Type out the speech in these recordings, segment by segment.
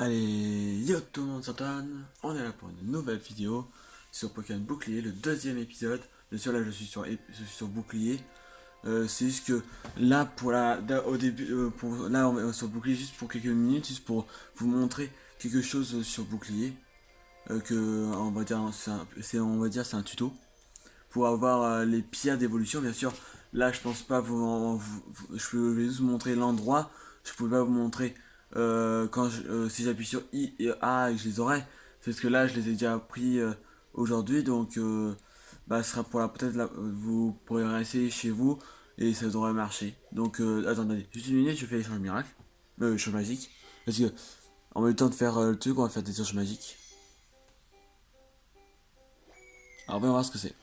Allez, yo tout le monde, c'est Antoine. On est là pour une nouvelle vidéo sur Pokémon Bouclier, le deuxième épisode. Bien sûr, là je suis sur Bouclier. C'est juste que là, au début, là on est sur Bouclier juste pour quelques minutes, juste pour vous montrer quelque chose sur Bouclier. Que on va dire, c'est un tuto pour avoir les pierres d'évolution. Bien sûr, là je pense pas je vais juste vous montrer l'endroit. Je pouvais pas vous montrer si j'appuie sur I et A et je les aurai. C'est parce que là je les ai déjà appris aujourd'hui, donc bah ce sera pour la peut-être vous pourrez essayer chez vous et ça devrait marcher. Donc attendez, juste une minute, je fais l'échange miracle, échange magique, parce que en même temps de faire le truc, on va faire des échanges magiques. Alors on va voir ce que c'est.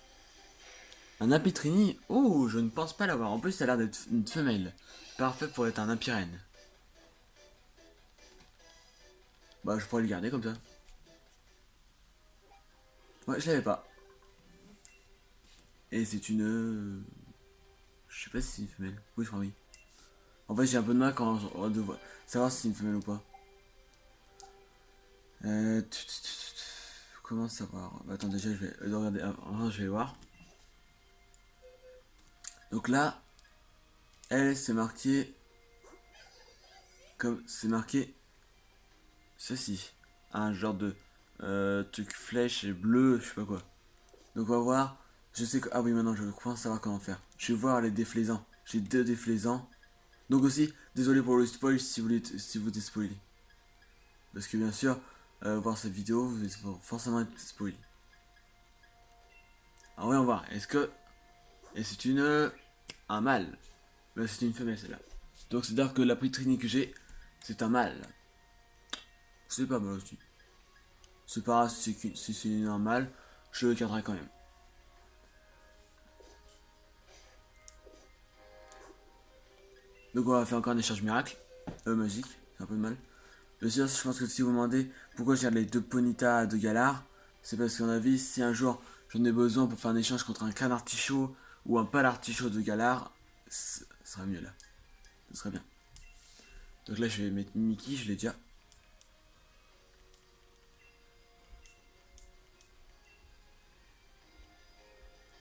Un apitrini. Oh, je ne pense pas l'avoir. En plus, ça a l'air d'être une femelle. Parfait pour être un apirène. Bah, je pourrais le garder comme ça. Ouais, je l'avais pas. Et c'est une. Je sais pas si c'est une femelle. Oui, je crois oui. En fait, j'ai un peu de mal quand de savoir si c'est une femelle ou pas. Euh... Comment savoir? Bah, attends, déjà, je vais regarder. Avant, je vais voir. Donc là, elle, c'est marqué. Comme. C'est marqué. Ceci. Un genre de. Truc flèche et bleu, je sais pas quoi. Donc on va voir. Je sais que. Ah oui, maintenant je commence à savoir comment faire. Je vais voir les déflaisants. J'ai deux déflaisants. Donc aussi, désolé pour le spoil si vous êtes spoilé. Parce que bien sûr, voir cette vidéo, vous êtes forcément être spoilé. Alors voyons voir. Est-ce que. Et c'est une. Un mâle. C'est une femelle celle-là. Donc c'est-à-dire que la pritrine que j'ai, c'est un mâle. C'est pas mal aussi. C'est pas grave si c'est un mâle, je le garderai quand même. Donc on va faire encore un échange miracle. Magique. C'est un peu de mal. Bien sûr, je pense que si vous me demandez pourquoi j'ai les deux Ponyta de Galar, c'est parce qu'en avis, si un jour j'en ai besoin pour faire un échange contre un canartichaud ou un palartichaud de Galar, ce serait mieux là. Ce serait bien. Donc là, je vais mettre Mickey, je l'ai déjà.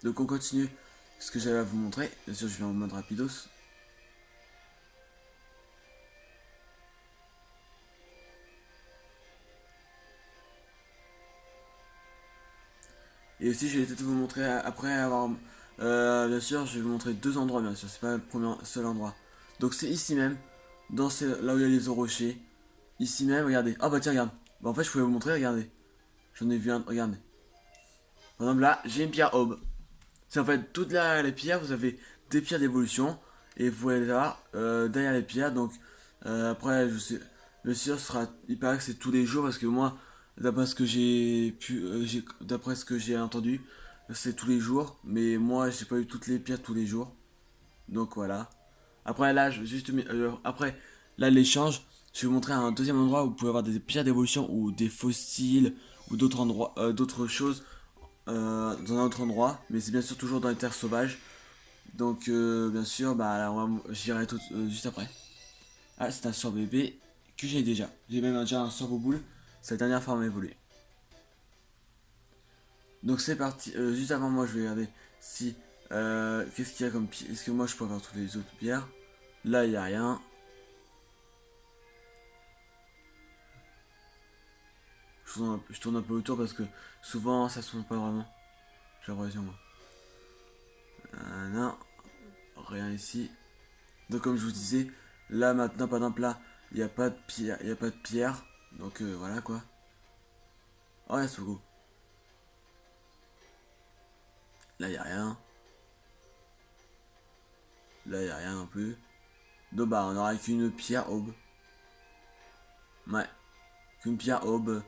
Donc on continue ce que j'avais à vous montrer. Bien sûr, je vais en mode rapidos. Et aussi, je vais peut-être vous montrer après avoir. Bien sûr, je vais vous montrer deux endroits, bien sûr. C'est pas le premier, seul endroit. Donc c'est ici même, là où il y a les eaux rochers. Ici même, regardez. Ah bah tiens, regarde. Bah en fait, je pouvais vous montrer, regardez. J'en ai vu un, regardez. Par exemple, là, j'ai une pierre aube. C'est en fait toutes les pierres, vous avez des pierres d'évolution. Et vous pouvez les avoir derrière les pierres. Donc, après, je sais. Bien sûr, il paraît que c'est tous les jours parce que moi, d'après ce que d'après ce que j'ai entendu, c'est tous les jours. Mais moi, j'ai pas eu toutes les pierres tous les jours. Donc voilà. Après, là, après, là, l'échange, je vais vous montrer un deuxième endroit où vous pouvez avoir des pierres d'évolution ou des fossiles ou d'autres endroits, d'autres choses dans un autre endroit. Mais c'est bien sûr toujours dans les terres sauvages. Donc, bien sûr, bah, là, j'irai juste après. Ah, c'est un sort bébé que j'ai déjà. J'ai même déjà un sort boule. C'est la dernière forme évoluée. Donc c'est parti. Juste avant moi, je vais regarder si qu'est-ce qu'il y a comme pierre. Est-ce que moi je peux avoir toutes les autres pierres? Là, il y a rien. Je tourne un peu autour parce que souvent ça se tourne pas vraiment. J'ai l'impression moi. Non, rien ici. Donc comme je vous disais, là maintenant par exemple là, il n'y a pas de pierre, il y a pas de pierre. Donc voilà quoi. Oh yeah, Sogo. Là il y a rien. Là il y a rien non plus. Donc bah on aura qu'une pierre aube. Ouais, qu'une pierre aube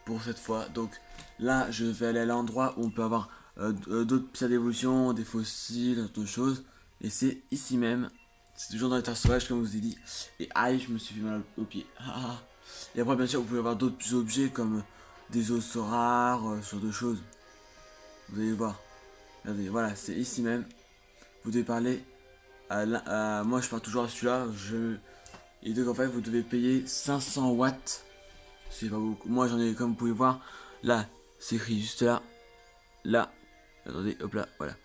pour cette fois. Donc là je vais aller à l'endroit où on peut avoir d'autres pierres d'évolution, des fossiles, d'autres choses. Et c'est ici même. C'est toujours dans les terres sauvages comme je vous ai dit. Et aïe, je me suis fait mal au pied. Et après bien sûr vous pouvez avoir d'autres objets comme des os rares, ce genre de choses. Vous allez voir. Regardez, voilà, c'est ici même. Vous devez parler moi je pars toujours à celui-là. Et donc en fait vous devez payer 500 watts C'est pas beaucoup. Moi j'en ai, comme vous pouvez voir, là, c'est écrit juste là. Là. Attendez, hop là, voilà.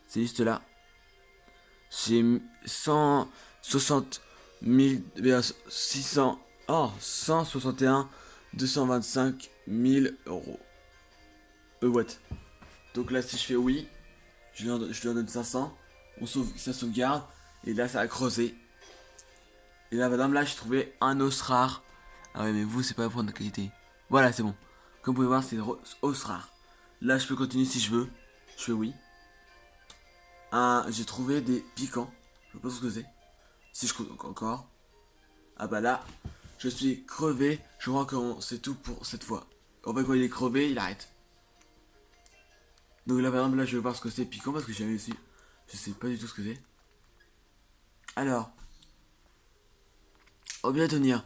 C'est juste là. J'ai 160 600. Oh, 161 225 000 euros. What? Donc là, si je fais oui, je leur donne 500. Ça sauvegarde. Et là, ça a creusé. Et là, madame, là, j'ai trouvé un os rare. Ah ouais, mais vous, c'est pas pour de qualité. Voilà, c'est bon. Comme vous pouvez voir, c'est os rare. Là, je peux continuer si je veux. Je fais oui. J'ai trouvé des piquants. Je sais pas ce que c'est. Si je encore. Ah bah là, je suis crevé. Je crois que c'est tout pour cette fois. En fait, quand il est crevé, il arrête. Donc là, par exemple, là, je vais voir ce que c'est piquant parce que j'ai jamais su. Je sais pas du tout ce que c'est. Alors, on bien tenir.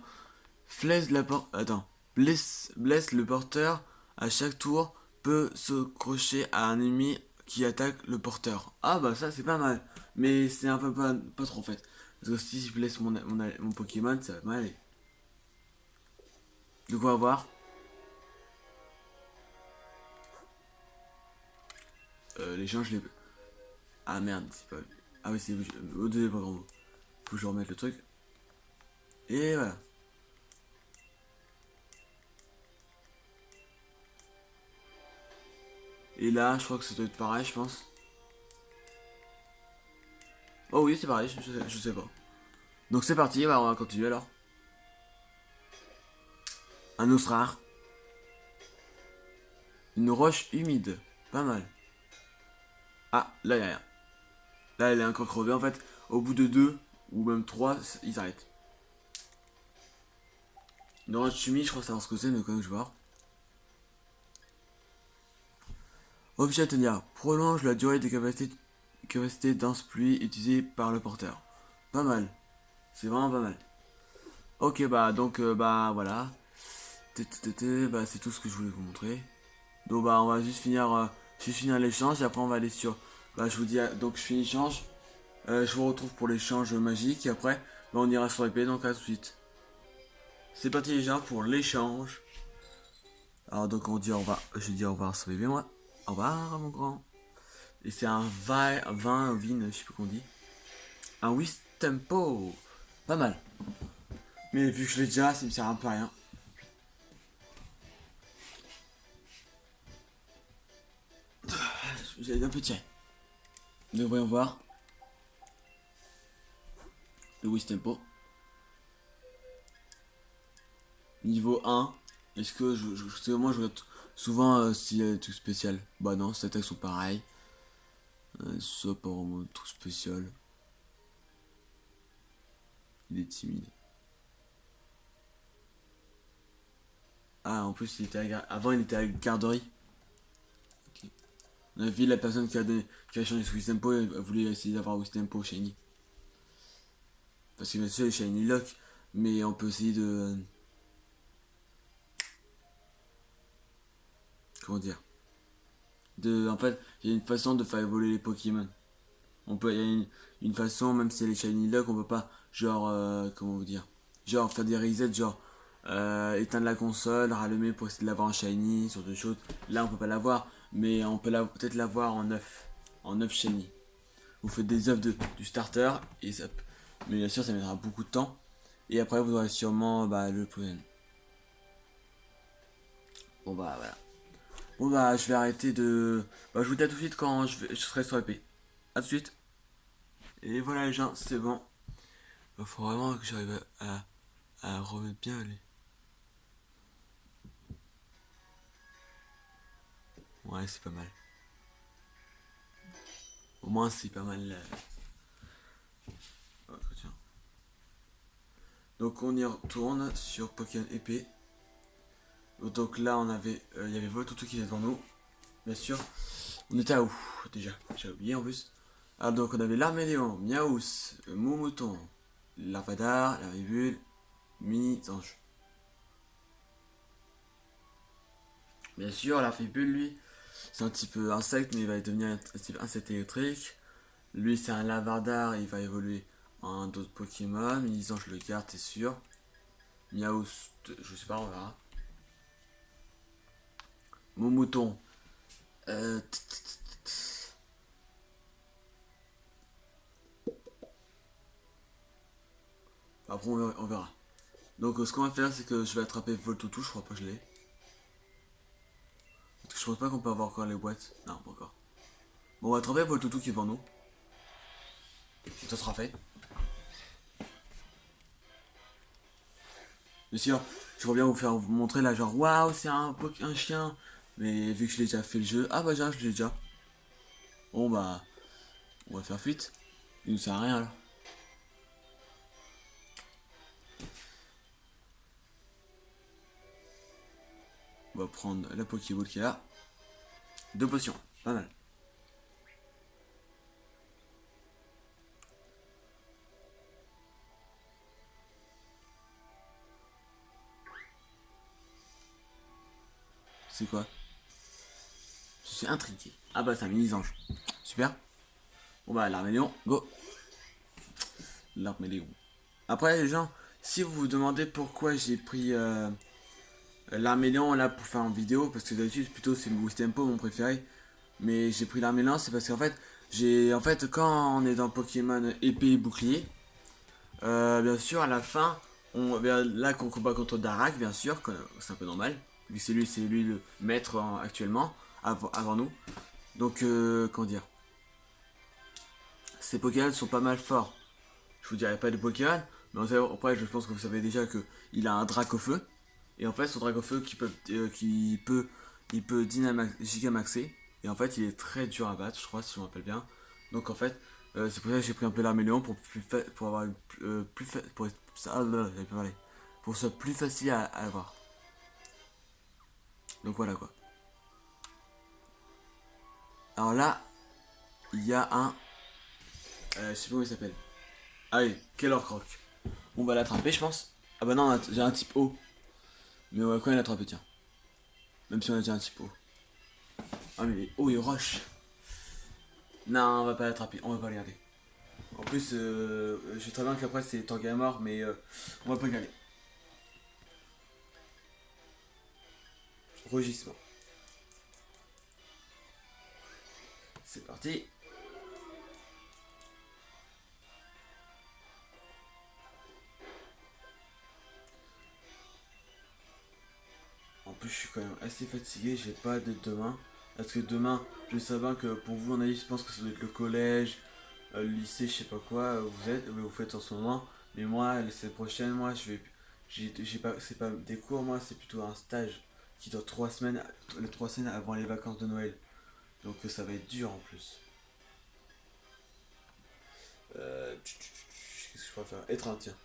Flèche la porte. Attends. Blesse le porteur à chaque tour. Peut se crocher à un ennemi qui attaque le porteur. Ah bah ça c'est pas mal. Mais c'est un peu pas trop en fait. Parce que si je blesse mon Pokémon, ça va mal aller. Donc on va voir. Les gens je les... Ah merde, c'est pas... Ah oui c'est... Au-dessus pas grand mot. Faut que je remette le truc. Et voilà. Et là, je crois que ça doit être pareil, je pense. Oh oui, c'est pareil, je sais pas. Donc c'est parti, bah, on va continuer alors. Un os rare. Une roche humide. Pas mal. Ah, là, il y a rien. Là, elle est encore crevée. En fait, au bout de 2 ou même 3 ils arrêtent. Une roche humide, je crois savoir ce que c'est, mais quand même, je vais voir. Objet à tenir. Prolonge la durée des capacités dense pluie utilisée par le porteur. Pas mal. C'est vraiment pas mal. Ok, bah, donc, bah, voilà. Bah, c'est tout ce que je voulais vous montrer. Donc bah on va juste finir l'échange et après on va aller sur. Bah je vous dis donc je finis l'échange. Je vous retrouve pour l'échange magique et après bah, on ira sur l'épée donc à tout de suite. C'est parti déjà pour l'échange. Alors donc on dit au revoir. Je dis au revoir sur l'épée moi. Au revoir mon grand. Et c'est un vin, je sais plus qu'on dit. Un Wistempo. Pas mal. Mais vu que je l'ai déjà, ça me sert un peu à rien. J'ai un peu tiré. Nous voyons voir. Le Wistempo. Niveau 1. Est-ce que moi je regarde souvent s'il y a des trucs spéciaux. Bah non, ces attaques sont pareilles. Soit pas vraiment un truc spécial. Il est timide. Ah, en plus, avant il était à la garderie. Ok. On a vu la personne qui a changé ce Wistempo, elle voulait essayer d'avoir Wistempo Shiny. Parce que bien sûr, il est Shiny Lock. Mais on peut essayer de. Comment dire En fait, il y a une façon de faire évoluer les Pokémon. Il y a une façon, même si elle est Shiny Lock, on peut pas, genre, comment vous dire genre faire des resets, genre, éteindre la console, rallumer pour essayer de l'avoir en Shiny, sur deux choses. Là, on peut pas l'avoir, mais on peut peut-être l'avoir en 9 Shiny. Vous faites des œufs du starter, et ça, mais bien sûr, ça mettra beaucoup de temps. Et après, vous aurez sûrement le pollen. Bon, bah, voilà. Bon, bah, je vais arrêter de. Bah, je vous dis à tout de suite quand je serai sur l'épée. A tout de suite. Et voilà, les gens, c'est bon. Il faut vraiment que j'arrive à remettre bien les. Ouais, c'est pas mal. Au moins, c'est pas mal. Oh, tiens. Donc, on y retourne sur Pokémon épée. Donc là, il y avait Voltoutou qui était devant nous. Bien sûr. On était à où déjà? J'ai oublié en plus. Alors, donc, on avait l'Arméléon, Miaous, Moumouton, Larvadar, Larvibule, Mini-Ange. Bien sûr, Larvibule, lui, c'est un type insecte, mais il va devenir un type insecte électrique. Lui, c'est un Lavardar, il va évoluer en d'autres Pokémon. Mini-Ange, je le garde, c'est sûr. Miaou, je sais pas, on verra. Mon mouton. Euh, Après, on verra. Donc, ce qu'on va faire, c'est que je vais attraper Voltoutou. Je crois pas que je l'ai. Parce que je pense pas qu'on peut avoir encore les boîtes. Non, pas encore. Bon, on va attraper Voltoutou qui est devant nous. Ça sera fait. Bien sûr, je reviens vous montrer là, genre waouh, c'est un chien. Mais vu que je l'ai déjà fait le jeu, ah bah déjà, je l'ai déjà. Bon bah, on va faire fuite. Il nous sert à rien là. On va prendre la Pokéball qui est là. 2 potions, pas mal. C'est quoi? Je suis intrigué. Ah bah c'est un mini-ange. Super. Bon bah l'arméléon, go. L'arméléon. Après les gens, si vous vous demandez pourquoi j'ai pris l'arméléon là pour faire une vidéo, parce que d'habitude plutôt c'est le Boost Tempo mon préféré. Mais j'ai pris l'arméléon, c'est parce qu'en fait, quand on est dans Pokémon épée et bouclier, bien sûr à la fin, là qu'on combat contre Darak, bien sûr, c'est un peu normal, vu que c'est lui le maître actuellement, avant nous. Donc comment dire, ces Pokémon sont pas mal forts. Je vous dirai pas de Pokémon, mais après je pense que vous savez déjà que il a un Drac au feu. Et en fait son Drac au feu il peut gigamaxer. Et en fait il est très dur à battre, je crois si je me rappelle bien. Donc en fait c'est pour ça que j'ai pris un peu l'arméléon pour avoir plus pour être, ah là là, j'avais pas parlé. Pour que ce soit plus facile à avoir. Donc voilà quoi. Alors là, il y a un. Je sais pas comment il s'appelle. Ah oui, Keller Croc. On va l'attraper, je pense. Ah bah non, j'ai un type O. Mais on va quand même l'attraper, tiens. Même si on a déjà un type O. Ah mais il est roche. Non, on va pas l'attraper, on va pas regarder. En plus, je sais très bien qu'après c'est Tanguy à mort, mais on va pas regarder. Rugissement. C'est parti. En plus, je suis quand même assez fatigué, j'ai pas d'être demain. Parce que demain, je sais bien que pour vous, en avis, je pense que ça doit être le collège, le lycée, je sais pas quoi, vous faites en ce moment. Mais moi, la semaine prochaine, moi, j'ai pas, c'est pas des cours, moi, c'est plutôt un stage qui dure 3 semaines, les 3 semaines avant les vacances de Noël. Donc ça va être dur en plus. Qu'est-ce que je pourrais faire? Être un tiens.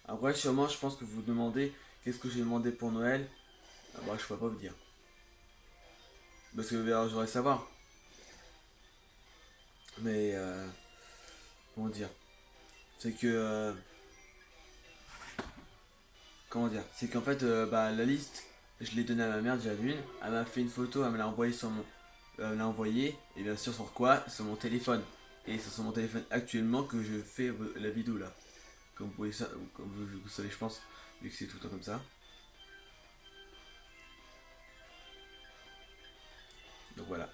Après, sûrement, je pense que vous vous demandez qu'est-ce que j'ai demandé pour Noël. Ah, bah, je pourrais pas vous dire. Parce que j'aurais savoir. Mais, comment dire? C'est que, comment dire? C'est qu'en fait, bah, la liste, je l'ai donnée à ma mère déjà d'une. Elle m'a fait une photo, elle me l'a envoyée elle me l'a envoyé, et bien sûr sur quoi? Sur mon téléphone. Et c'est sur mon téléphone actuellement que je fais la vidéo là. Comme vous pouvez ça, comme vous savez, je pense, vu que c'est tout le temps comme ça. Donc voilà.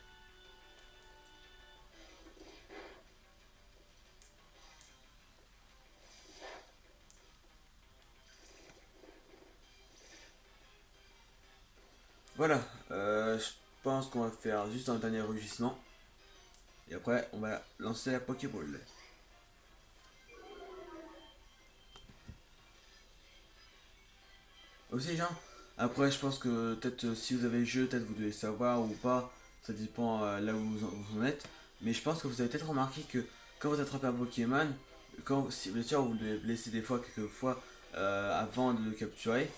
Voilà, je pense qu'on va faire juste un dernier rugissement. Et après, on va lancer la Pokéball. Aussi, genre, après, je pense que peut-être si vous avez le jeu, peut-être vous devez savoir ou pas. Ça dépend là où vous en êtes. Mais je pense que vous avez peut-être remarqué que quand vous attrapez un Pokémon, si, bien sûr, vous le blessez des fois, quelques fois avant de le capturer.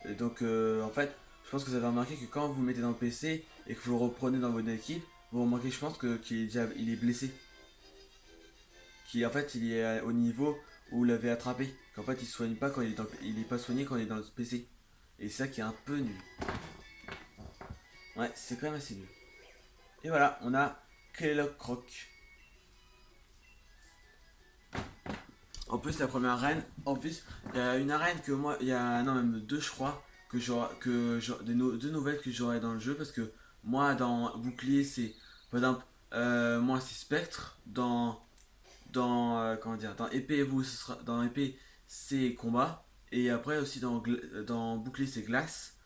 Et donc, en fait, je pense que vous avez remarqué que quand vous le mettez dans le PC et que vous le reprenez dans votre équipe, vous remarquez, je pense, qu'il est blessé. En fait, il est au niveau où vous l'avez attrapé. Qu'en fait, il se soigne pas quand il est pas soigné quand il est dans le PC. Et c'est ça qui est un peu nul. Ouais, c'est quand même assez nul. Et voilà, on a Kellogg Croc. En plus, la première arène, en plus, il y a une arène que moi, il y a, non, même deux, je crois, deux nouvelles que j'aurai dans le jeu parce que moi, dans Bouclier, c'est, par exemple, moi, c'est Spectre, comment dire, dans Épée, vous, ce sera, dans Épée, c'est Combat, et après aussi dans Bouclier, c'est Glace,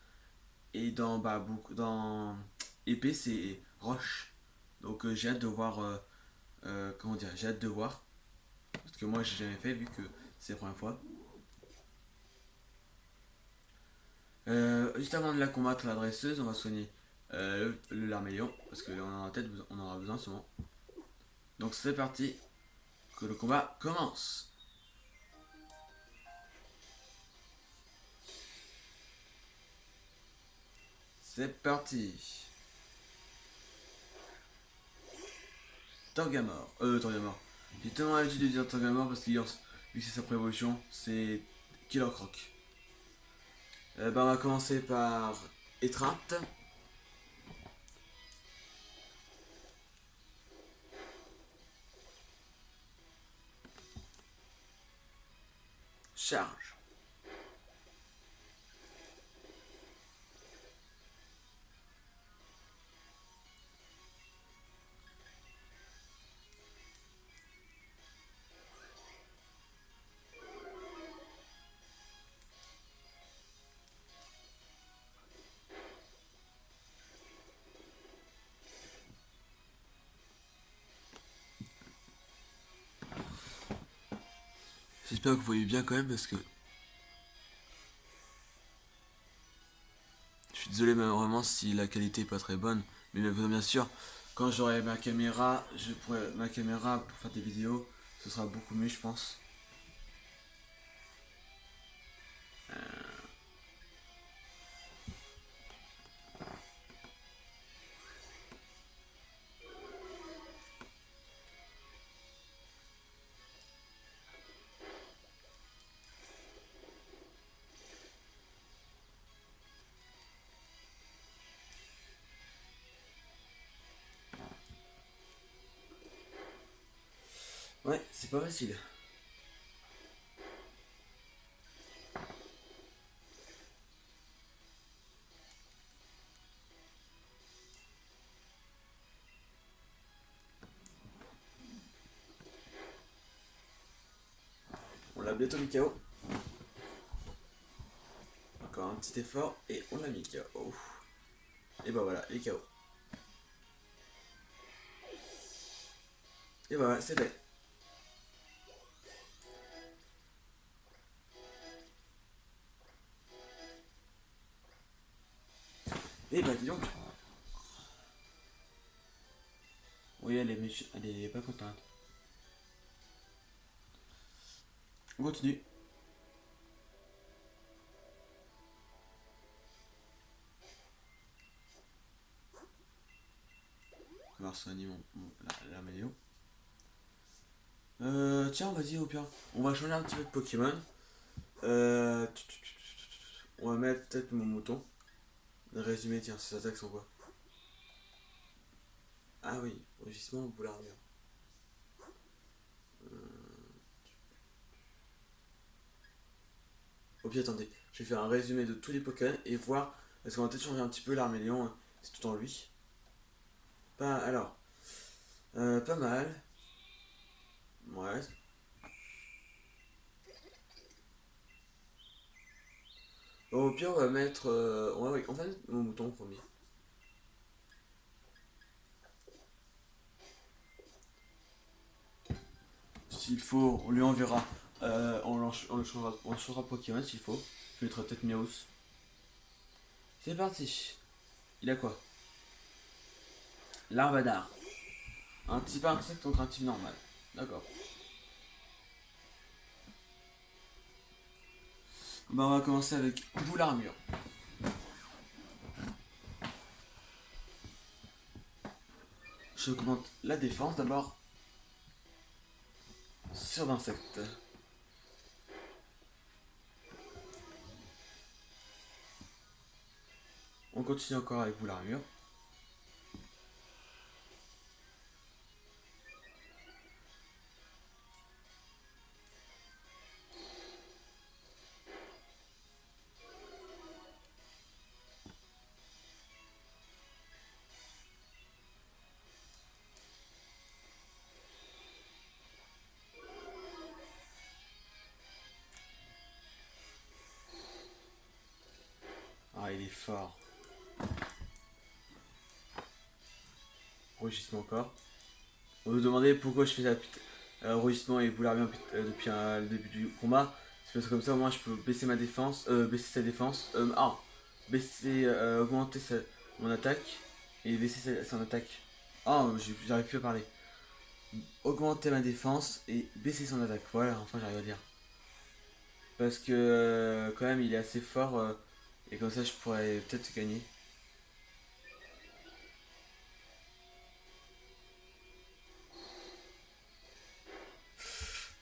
et dans Épée, c'est Roche. Donc, j'ai hâte de voir, comment dire, j'ai hâte de voir, parce que moi, j'ai jamais fait, vu que c'est la première fois. Juste avant de la combattre, la dresseuse, on va soigner le Larmélion, parce qu'on en a tête, on en aura besoin souvent. Donc c'est parti, que le combat commence. C'est parti. Torgamor. Torgamor. J'ai tellement l'habitude de dire Torgamor parce qu'il vu que c'est sa prévolution, c'est Killer Croc. On va commencer par étreinte. Charge. J'espère que vous voyez bien quand même parce que je suis désolé vraiment si la qualité est pas très bonne, mais bien sûr, quand j'aurai ma caméra, ma caméra pour faire des vidéos, ce sera beaucoup mieux, je pense. Ouais, c'est pas facile. On l'a bientôt mis KO. Encore un petit effort et on l'a mis KO. Et bah voilà, il est KO. Et bah voilà, c'est fait. Et bah dis donc. Oui, elle est pas contente. On continue. On va soigner la météo. Tiens, vas-y au pire. On va changer un petit peu de Pokémon. On va mettre peut-être mon mouton. Le résumé, tiens, ses attaques sont quoi? Ah oui, rugissement, boule armure. Au pire, attendez, je vais faire un résumé de tous les Pokémon et voir. Parce qu'on va peut-être changer un petit peu l'Armélion, hein. C'est tout en lui. Alors, pas mal. Ouais. Au pire, on va mettre. On va mettre mon mouton en premier. S'il faut, on lui enverra. On le changera de Pokémon s'il faut. Je mettrai peut-être Miaus. C'est parti. Il a quoi? Larvadar. Un type insecte contre un type normal. D'accord. On va commencer avec boule armure. J'augmente la défense d'abord sur l'insecte. On continue encore avec boule armure. est fort. Rugissement encore. On vous demandait pourquoi je faisais rugissement et boule bien depuis le début du combat. C'est parce que comme ça au moins je peux baisser ma défense, baisser sa défense, baisser, augmenter mon attaque et baisser son attaque. J'arrive plus à parler. Augmenter ma défense et baisser son attaque. Voilà, enfin j'arrive à dire. Parce que quand même il est assez fort et comme ça je pourrais peut-être gagner.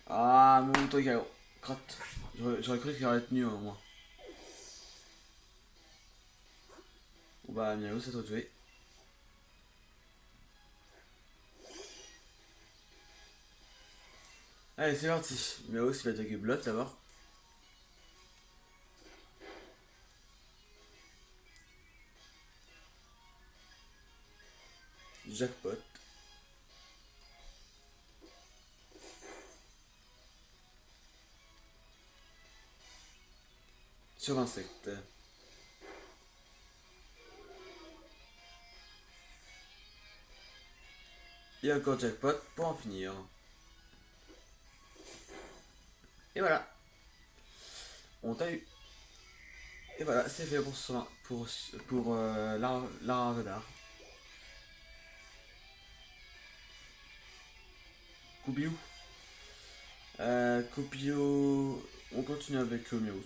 Ah mon truc, crotte. J'aurais cru qu'il aurait tenu au moins. Bon bah Miaou s'est retrouvé. Allez c'est parti. Miaou s'il va attaquer Blot d'abord. Jackpot. Sur insecte. Et encore jackpot pour en finir. Et voilà. On t'a eu. Et voilà, c'est fait pour l'art d'art. Koubio. Koubio. On continue avec Miaous.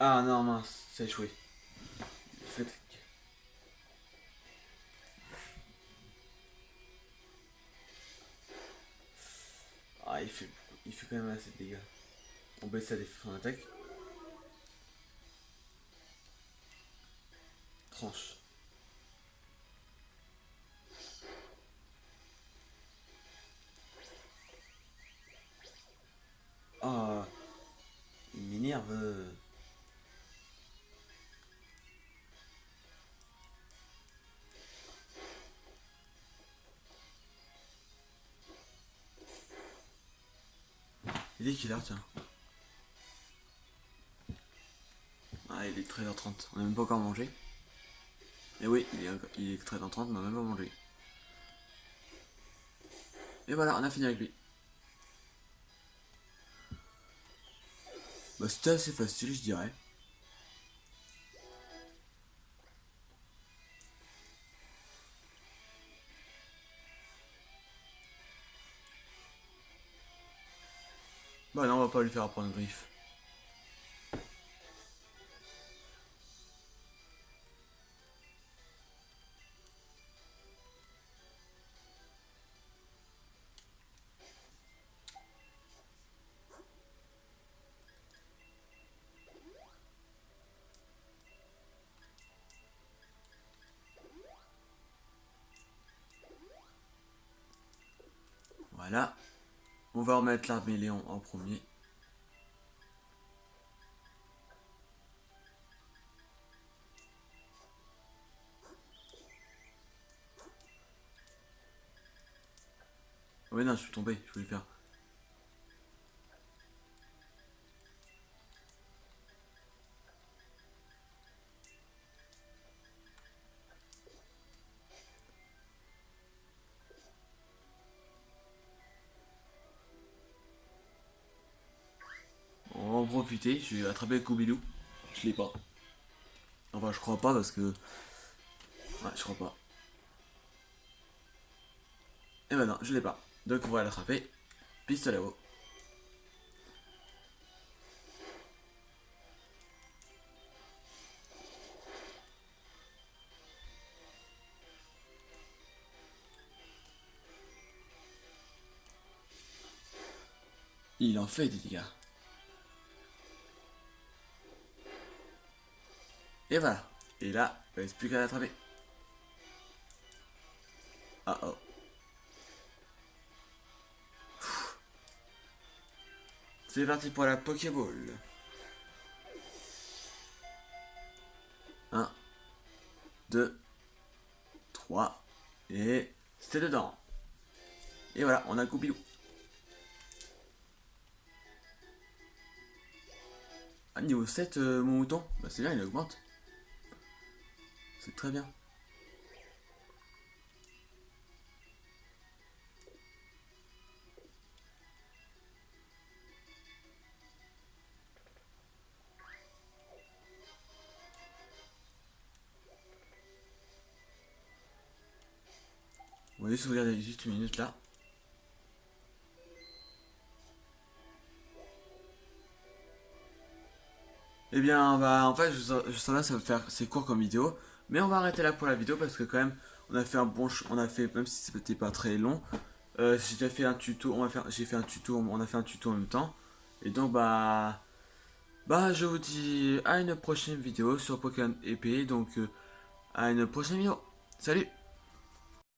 Ah non, mince, c'est échoué. Faites. Ah, il fait quand même assez de dégâts. On baisse sa défense en attaque. Tranche. Ah, il m'énerve. Il est quelle heure, tiens? Ah, il est 13h30. On n'a même pas encore mangé. Et oui, il est 13h30, on n'a même pas mangé. Et voilà, on a fini avec lui. Bah, c'était assez facile, je dirais. Bah non, on va pas lui faire apprendre griffe. Voilà. On va remettre l'arméléon en premier. Ouais, non, je suis tombé, je voulais faire. On va en profiter, je vais attraper le Koubidou. Je l'ai pas. Enfin, je crois pas parce que. Ouais, je crois pas. Et ben non, je l'ai pas. Donc on va l'attraper. Pistolet à eau. Il en fait des dégâts. Et voilà. Et là, il reste plus qu'à l'attraper. Ah oh. C'est parti pour la Pokéball. Un, 2, 3. Et c'était dedans. Et voilà, on a Goupilou. Ah, niveau 7, mon mouton. Bah c'est bien, il augmente. C'est très bien. On va juste regarder juste une minute là. Eh bien, bah, en fait, je sens là, ça va faire, c'est court comme vidéo, mais on va arrêter là pour la vidéo parce que quand même, on a fait un bon, on a fait, même si c'était pas très long, j'ai déjà fait un tuto, j'ai fait un tuto, on a fait un tuto en même temps, et donc je vous dis à une prochaine vidéo sur Pokémon épée, donc à une prochaine vidéo. Salut!